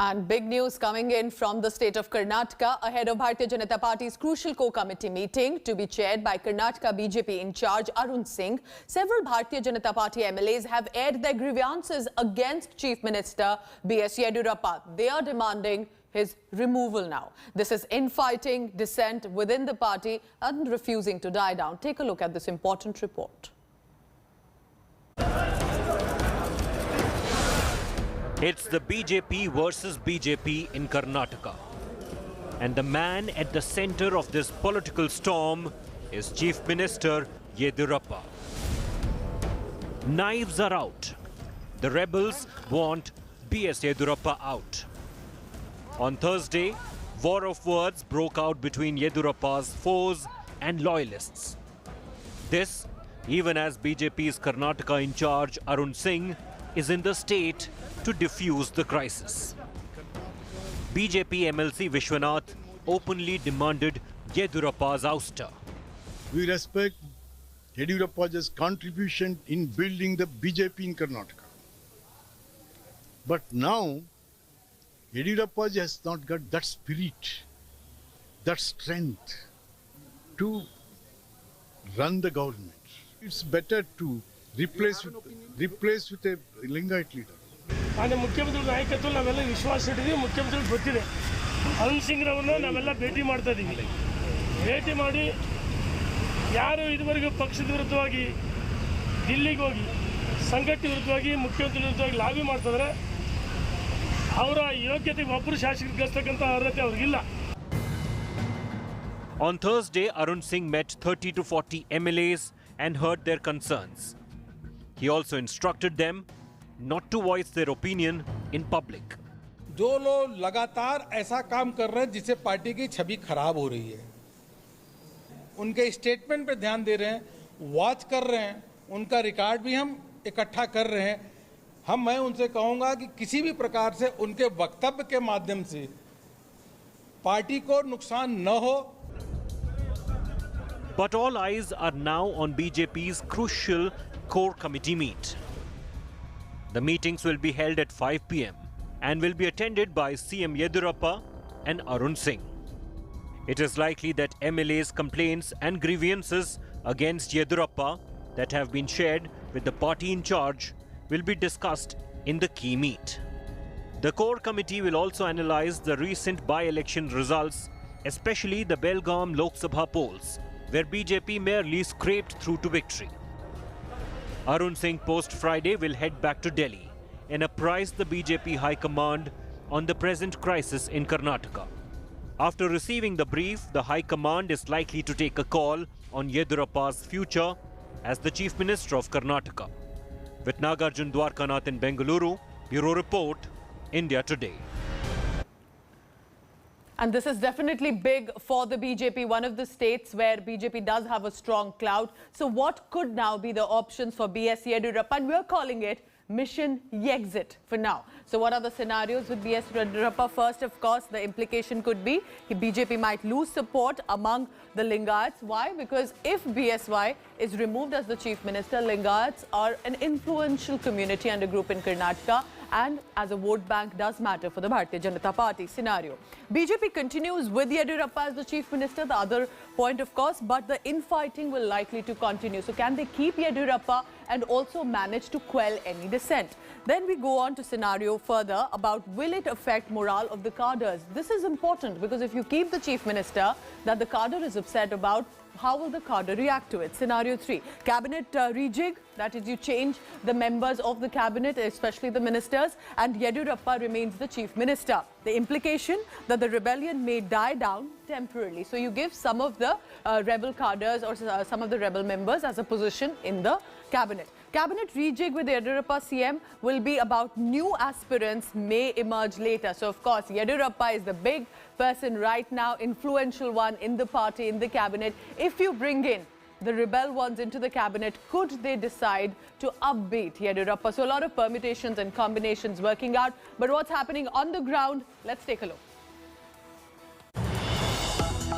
And big news coming in from the state of Karnataka ahead of Bharatiya Janata Party's crucial core committee meeting to be chaired by Karnataka BJP in charge Arun Singh. Several Bharatiya Janata Party MLAs have aired their grievances against Chief Minister B.S. Yediyurappa. They are demanding his removal now. This is infighting, dissent within the party and refusing to die down. Take a look at this important report. It's the BJP versus BJP in Karnataka. And the man at the center of this political storm is Chief Minister Yediyurappa. Knives are out. The rebels want B.S. Yediyurappa out. On Thursday, war of words broke out between Yediyurappa's foes and loyalists. This, even as BJP's Karnataka in charge Arun Singh is in the state to diffuse the crisis. BJP MLC Vishwanath openly demanded Yediyurappa's ouster. We respect Yediyurappa's contribution in building the BJP in Karnataka. But now, Yediyurappa has not got that spirit, that strength to run the government. It's better to replace with a Lingayat leader. ಮಾನ್ಯ ಮುಖ್ಯಮಂತ್ರಿ ನಾಯಕತ್ವ ನಾವೆಲ್ಲ ವಿಶ್ವಾಸ ಇಟ್ಟಿದ್ದೀವಿ. ಮುಖ್ಯಮಂತ್ರಿ ಗೊತ್ತಿದೆ. ಅರುಣ್ ಸಿಂಗ್ ರವರನ್ನು ನಾವೆಲ್ಲ ಭೇಟಿ ಮಾಡ್ತಾ ಇದ್ದೀವಿ. ಭೇಟಿ ಮಾಡಿ ಯಾರು ಇದುವರೆಗೂ ಪಕ್ಷದ ವಿರುದ್ಧವಾಗಿ ದಿಲ್ಲಿಗೆ ಹೋಗಿ ಸಂಘಟನೆ ವಿರುದ್ಧವಾಗಿ ಮುಖ್ಯಮಂತ್ರಿ ವಿರುದ್ಧವಾಗಿ ಲಾಬಿ ಮಾಡ್ತಿದ್ದಾರೆ, ಅವರ ಯೋಗ್ಯತೆಗೆ ಒಬ್ಬರು ಶಾಸಕರಿಗೆ ಗಳಿಸ್ತಕ್ಕಂಥ ಅರ್ಹತೆ ಅವ್ರಿಗಿಲ್ಲ. On Thursday, Arun Singh met 30 to 40 MLAs and heard their concerns. He also instructed them not to voice their opinion in public. जो लोग लगातार ऐसा काम कर रहे हैं जिससे पार्टी की छवि खराब हो रही है, उनके स्टेटमेंट पर ध्यान दे रहे हैं, वॉच कर रहे हैं, उनका रिकॉर्ड भी हम इकट्ठा कर रहे हैं. मैं उनसे कहूंगा कि किसी भी प्रकार से उनके वक्तव्य के माध्यम से पार्टी को नुकसान न हो. But all eyes are now on BJP's crucial core committee meet. The meetings will be held at 5 p.m. and will be attended by CM Yediyurappa and Arun Singh. It is likely that MLAs' complaints and grievances against Yediyurappa that have been shared with the party in charge will be discussed in the key meet. The core committee will also analyze the recent by-election results, especially the Belgaum Lok Sabha polls, where BJP merely scraped through to victory. Arun Singh post-Friday will head back to Delhi and apprise the BJP High Command on the present crisis in Karnataka. After receiving the brief, the High Command is likely to take a call on Yediyurappa's future as the Chief Minister of Karnataka. With Nagarjun Dwarkanath in Bengaluru, Bureau Report, India Today. And this is definitely big for the BJP, one of the states where BJP does have a strong clout. So what could now be the options for B.S. Yediyurappa? And we're calling it Mission Yexit for now. So what are the scenarios with B.S. Yediyurappa? First, of course, the implication could be BJP might lose support among the Lingayats. Why? Because if BSY is removed as the Chief Minister, Lingayats are an influential community and a group in Karnataka, and as a vote bank does matter for the Bharatiya Janata Party scenario. BJP continues with Yediyurappa as the Chief Minister, the other point of course, but the infighting will likely to continue. So can they keep Yediyurappa and also manage to quell any dissent? Then we go on to scenario further about will it affect morale of the cadres? This is important because if you keep the Chief Minister that the cadre is upset about, how will the cadre react to it? Scenario 3, cabinet rejig, that is you change the members of the cabinet, especially the ministers, and Yediyurappa remains the Chief Minister. The implication that the rebellion may die down temporarily. So you give some of the rebel cadres or some of the rebel members as a position in the cabinet. Cabinet rejig with Yediyurappa CM will be about new aspirants may emerge later. So of course, Yediyurappa is the big person right now, influential one in the party, in the cabinet. If you bring in the rebel ones into the cabinet, could they decide to upbeat Yediyurappa? So a lot of permutations and combinations working out. But what's happening on the ground? Let's take a look.